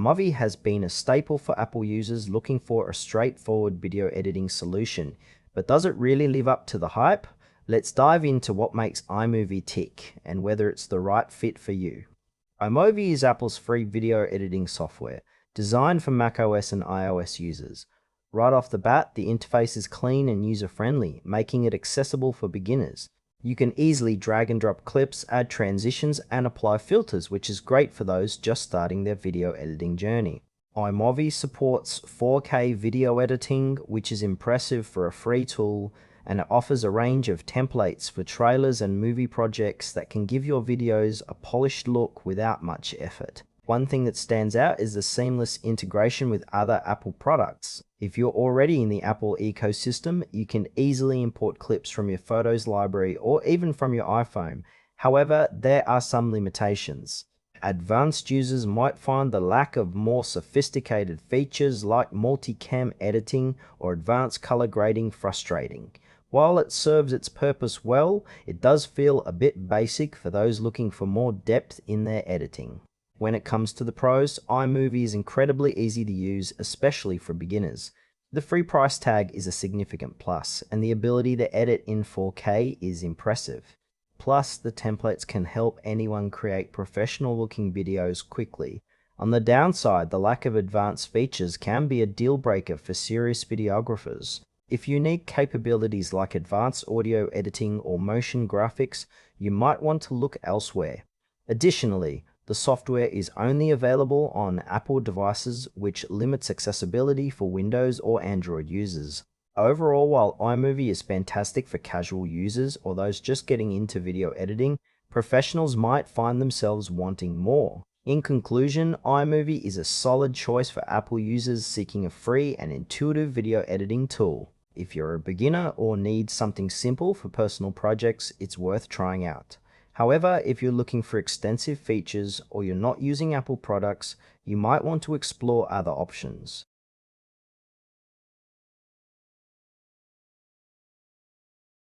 iMovie has been a staple for Apple users looking for a straightforward video editing solution, but does it really live up to the hype? Let's dive into what makes iMovie tick and whether it's the right fit for you. iMovie is Apple's free video editing software, designed for macOS and iOS users. Right off the bat, the interface is clean and user-friendly, making it accessible for beginners. You can easily drag and drop clips, add transitions, and apply filters, which is great for those just starting their video editing journey. iMovie supports 4K video editing, which is impressive for a free tool, and it offers a range of templates for trailers and movie projects that can give your videos a polished look without much effort. One thing that stands out is the seamless integration with other Apple products. If you're already in the Apple ecosystem, you can easily import clips from your Photos library or even from your iPhone. However, there are some limitations. Advanced users might find the lack of more sophisticated features like multicam editing or advanced color grading frustrating. While it serves its purpose well, it does feel a bit basic for those looking for more depth in their editing. When it comes to the pros, iMovie is incredibly easy to use, especially for beginners. The free price tag is a significant plus, and the ability to edit in 4K is impressive. Plus, the templates can help anyone create professional-looking videos quickly. On the downside, the lack of advanced features can be a deal-breaker for serious videographers. If you need capabilities like advanced audio editing or motion graphics, you might want to look elsewhere. Additionally, the software is only available on Apple devices, which limits accessibility for Windows or Android users. Overall, while iMovie is fantastic for casual users or those just getting into video editing, professionals might find themselves wanting more. In conclusion, iMovie is a solid choice for Apple users seeking a free and intuitive video editing tool. If you're a beginner or need something simple for personal projects, it's worth trying out. However, if you're looking for extensive features or you're not using Apple products, you might want to explore other options.